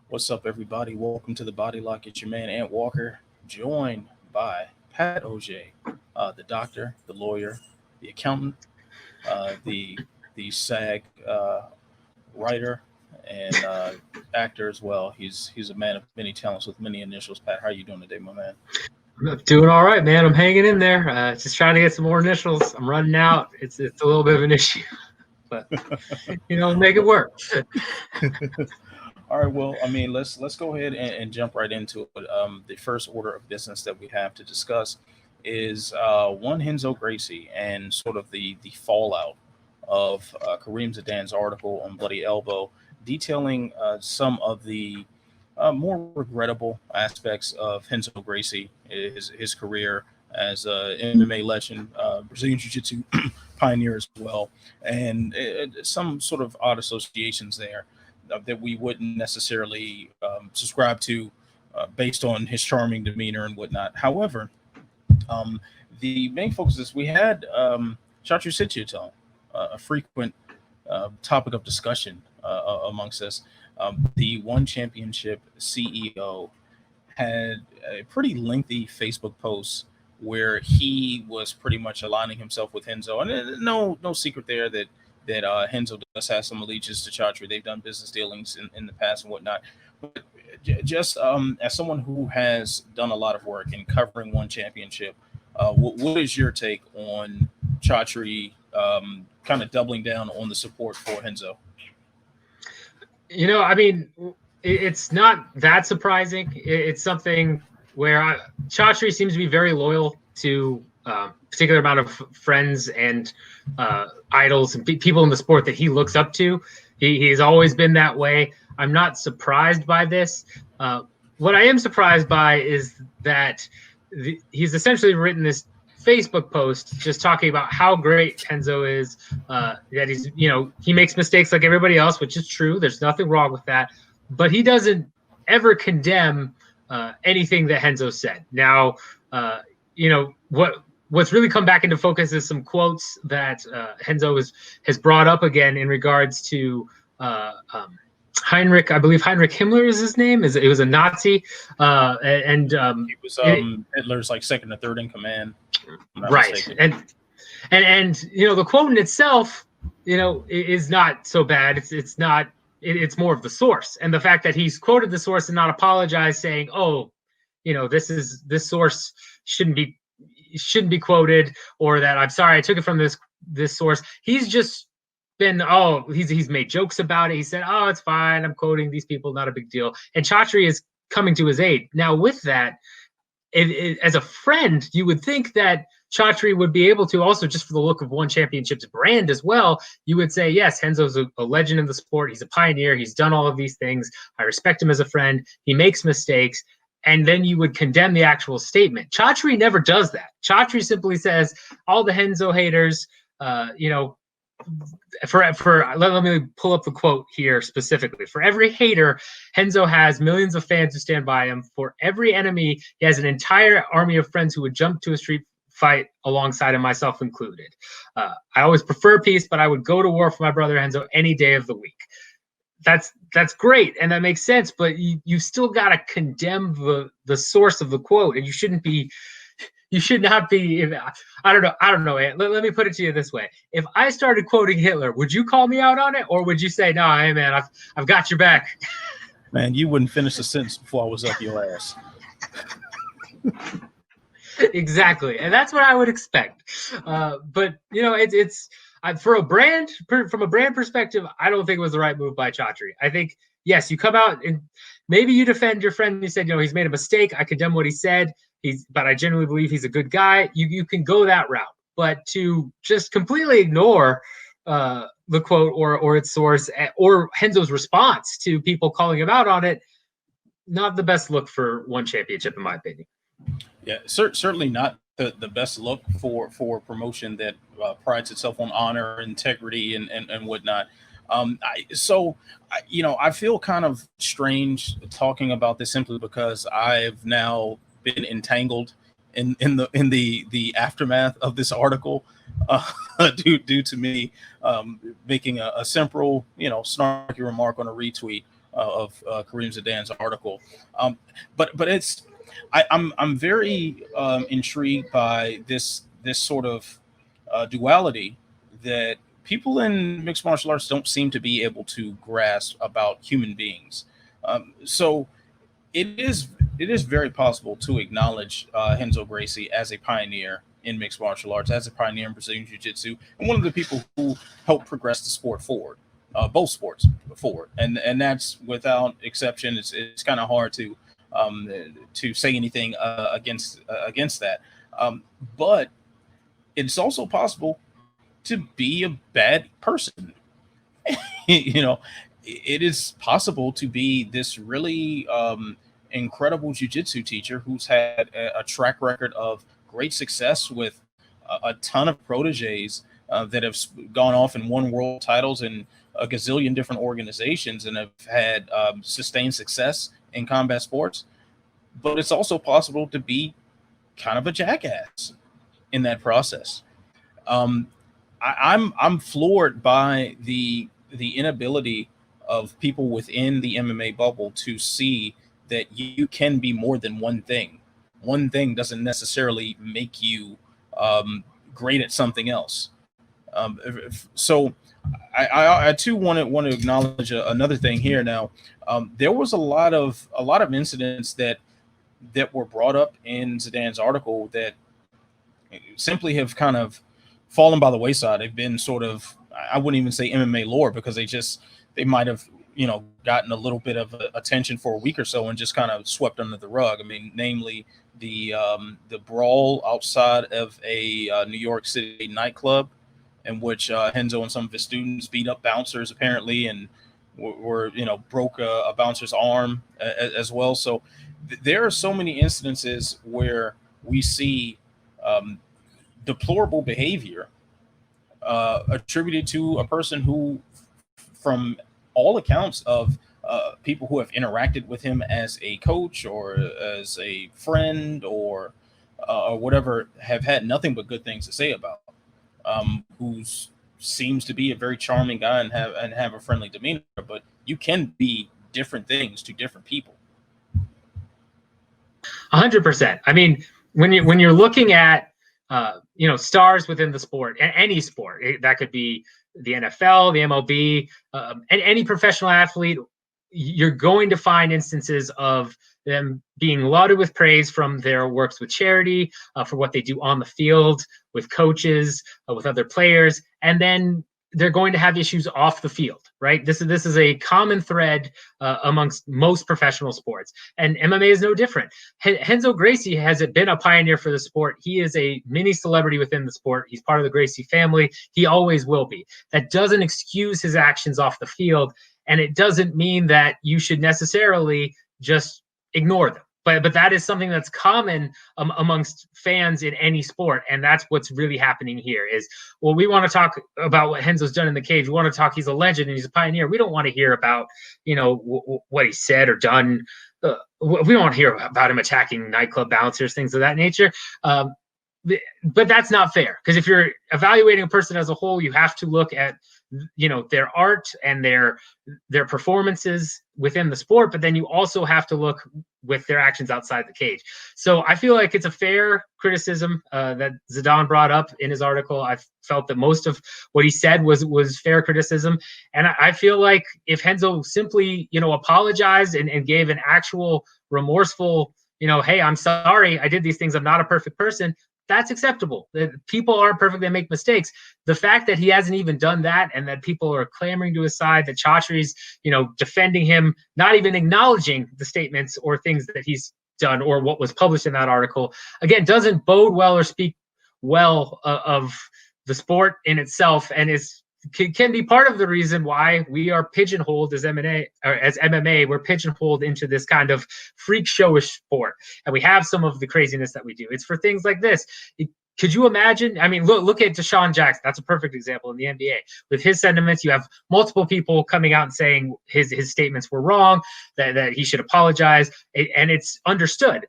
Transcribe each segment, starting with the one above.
What's up, everybody? Welcome to the Body Lock. It's your man, Ant Walker, joined by Pat OJ, the doctor, the lawyer, the accountant, the SAG writer, and actor as well. He's a man of many talents with many initials. Pat, how are you doing today, my man? I'm doing all right, man. I'm hanging in there. Just trying to get some more initials. I'm running out. It's a little bit of an issue, but make it work. All right. Well, I mean, let's go ahead and jump right into it. The first order of business that we have to discuss is one Renzo Gracie and sort of the fallout of Karim Zidan's article on Bloody Elbow, detailing some of the more regrettable aspects of Renzo Gracie, his career as a MMA legend, Brazilian Jiu-Jitsu pioneer as well, and some sort of odd associations there that we wouldn't necessarily subscribe to based on his charming demeanor and whatnot. However, um, the main focus is we had Chatri Sityodtong, a frequent topic of discussion amongst us. The One Championship CEO had a pretty lengthy Facebook post where he was pretty much aligning himself with Renzo, and no secret there that Renzo does have some allegiance to Chatri. They've done business dealings in the past and whatnot. But just as someone who has done a lot of work in covering One Championship, what is your take on Chatri kind of doubling down on the support for Renzo? I mean, it's not that surprising. It's something where Chatri seems to be very loyal to a particular amount of friends and idols and people in the sport that he looks up to. He's always been that way. I'm not surprised by this. What I am surprised by is that he's essentially written this Facebook post just talking about how great Renzo is, that he's, he makes mistakes like everybody else, which is true. There's nothing wrong with that. But he doesn't ever condemn anything that Renzo said. Now, what's really come back into focus is some quotes that Renzo has brought up again in regards to Heinrich. I believe Heinrich Himmler is his name. It was a Nazi, and He was Hitler's like second or third in command. Right, and the quote in itself, is not so bad. It's not. It's more of the source, and the fact that he's quoted the source and not apologized, saying, "Oh, this source shouldn't be quoted," or that I'm sorry, I took it from this source. He's just been he's made jokes about it. He said, "Oh, it's fine. I'm quoting these people, not a big deal." And Chatri is coming to his aid. Now, with that, as a friend, you would think that Chatri would be able to also, just for the look of One Championship's brand as well, you would say, yes, Renzo's a legend in the sport. He's a pioneer. He's done all of these things. I respect him as a friend. He makes mistakes. And then you would condemn the actual statement. Chatri never does that. Chatri simply says, all the Renzo haters, let me pull up the quote here specifically. For every hater, Renzo has millions of fans who stand by him. For every enemy, he has an entire army of friends who would jump to a street fight alongside him, myself included. I always prefer peace, but I would go to war for my brother Renzo any day of the week. That's great, and that makes sense, but you still got to condemn the source of the quote, and you should not be. I don't know. Let me put it to you this way: if I started quoting Hitler, would you call me out on it, or would you say, "No, hey man, I've got your back"? Man, you wouldn't finish the sentence before I was up your ass. Exactly, and that's what I would expect. But it's for a brand, from a brand perspective, I don't think it was the right move by Chatri. I think, yes, you come out and maybe you defend your friend. You said, he's made a mistake. I condemn what he said. But I genuinely believe he's a good guy. You can go that route, but to just completely ignore the quote or its source or Renzo's response to people calling him out on it, not the best look for One Championship, in my opinion. Yeah, certainly not the best look for promotion that prides itself on honor, integrity, and whatnot. I feel kind of strange talking about this simply because I've now been entangled in the aftermath of this article, due to me making a simple snarky remark on a retweet Karim Zidan's article. But I'm very intrigued by this sort of duality that people in mixed martial arts don't seem to be able to grasp about human beings. So it is it is very possible to acknowledge Renzo Gracie as a pioneer in mixed martial arts, as a pioneer in Brazilian Jiu-Jitsu, and one of the people who helped progress the sport forward, both sports forward, and that's without exception. It's kind of hard to say anything against that, but it's also possible to be a bad person. you know, it is possible to be this really incredible jujitsu teacher who's had a track record of great success with a ton of proteges that have gone off and won world titles in a gazillion different organizations and have had sustained success in combat sports. But it's also possible to be kind of a jackass in that process. Um, I'm floored by the inability of people within the MMA bubble to see that you can be more than one thing. One thing doesn't necessarily make you great at something else. So I too want to acknowledge another thing here. Now, there was a lot of incidents that were brought up in Zidan's article that simply have kind of fallen by the wayside. They've been sort of, I wouldn't even say MMA lore, because they might have gotten a little bit of attention for a week or so and just kind of swept under the rug. I mean, namely the brawl outside of a New York City nightclub, in which Renzo and some of his students beat up bouncers apparently, and were broke a bouncer's arm as well. So there are so many instances where we see deplorable behavior attributed to a person who, from all accounts of people who have interacted with him as a coach or as a friend or whatever, have had nothing but good things to say about. Who seems to be a very charming guy and have a friendly demeanor, but you can be different things to different people. 100%. I mean, when you're looking at stars within the sport, any sport, that could be the NFL, the MLB, and any professional athlete, you're going to find instances of them being lauded with praise from their works with charity, for what they do on the field, with coaches, with other players, and then they're going to have issues off the field, right? This is a common thread amongst most professional sports, and MMA is no different. Renzo Gracie has been a pioneer for the sport. He is a mini celebrity within the sport. He's part of the Gracie family. He always will be. That doesn't excuse his actions off the field, and it doesn't mean that you should necessarily just ignore them. But that is something that's common amongst fans in any sport, and that's what's really happening here. Is, well, we want to talk about what Renzo's done in the cage. We want to talk he's a legend and he's a pioneer. We don't want to hear about what he said or done. We don't want to hear about him attacking nightclub bouncers, things of that nature. But that's not fair, because if you're evaluating a person as a whole, you have to look at their art and their performances within the sport, but then you also have to look with their actions outside the cage. So I feel like it's a fair criticism that Zidan brought up in his article. I felt that most of what he said was fair criticism, and I feel like if Renzo simply apologized and gave an actual remorseful hey, I'm sorry, I did these things, I'm not a perfect person, that's acceptable. People aren't perfect, they make mistakes. The fact that he hasn't even done that, and that people are clamoring to his side, that Chatri's, defending him, not even acknowledging the statements or things that he's done or what was published in that article, again, doesn't bode well or speak well of the sport in itself, and can be part of the reason why we are pigeonholed as MMA. We're pigeonholed into this kind of freak showish sport, and we have some of the craziness that we do. It's for things like this. Could you imagine? I mean, look at Deshaun Jackson. That's a perfect example in the NBA. With his sentiments, you have multiple people coming out and saying his statements were wrong, that he should apologize, and it's understood.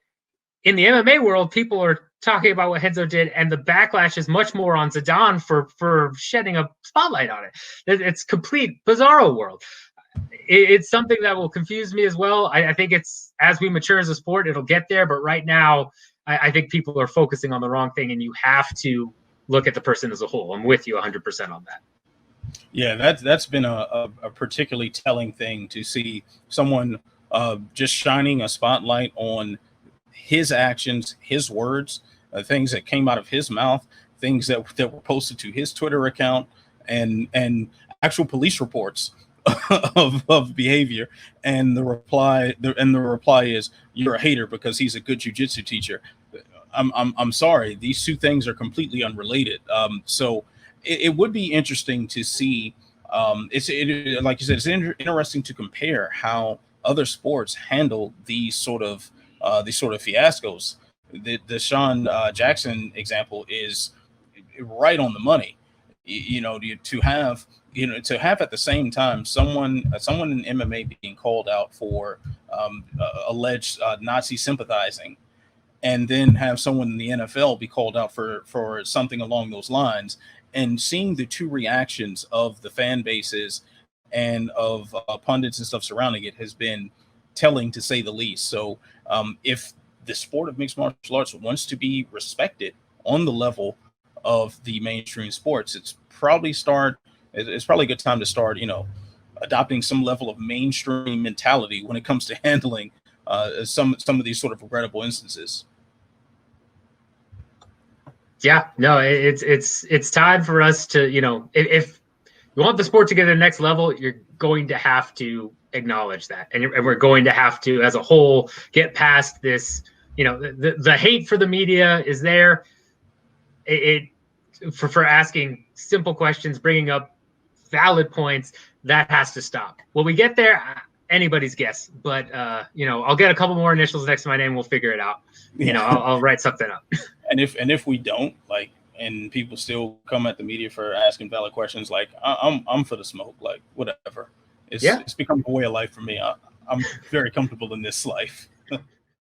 In the MMA world, people are talking about what Renzo did, and the backlash is much more on Zidan for shedding a spotlight on it. It's complete bizarro world. it's something that will confuse me as well. I think it's, as we mature as a sport, it'll get there. But right now, I think people are focusing on the wrong thing, and you have to look at the person as a whole. I'm with you 100% on that. Yeah, that's been a particularly telling thing to see someone just shining a spotlight on his actions, his words, things that came out of his mouth, things that were posted to his Twitter account, and actual police reports of behavior. And the reply is, "You're a hater because he's a good jiu-jitsu teacher." I'm sorry. These two things are completely unrelated. So it would be interesting to see. Like you said, it's interesting to compare how other sports handle these sort of fiascos. The Sean Jackson example is right on the money. To have at the same time someone in MMA being called out for alleged Nazi sympathizing, and then have someone in the NFL be called out for something along those lines, and seeing the two reactions of the fan bases and of pundits and stuff surrounding it has been telling, to say the least. So if the sport of mixed martial arts wants to be respected on the level of the mainstream sports, it's probably a good time to start, adopting some level of mainstream mentality when it comes to handling some of these sort of regrettable instances. Yeah, no, it's time for us to, if you want the sport to get to the next level, you're going to have to acknowledge that, and we're going to have to, as a whole, get past this. The hate for the media is there. For asking simple questions, bringing up valid points, that has to stop. Will we get there? Anybody's guess, but I'll get a couple more initials next to my name. We'll figure it out. I'll write something up. And if we don't, and people still come at the media for asking valid questions, I'm for the smoke, whatever. It's become a way of life for me. I'm very comfortable in this life.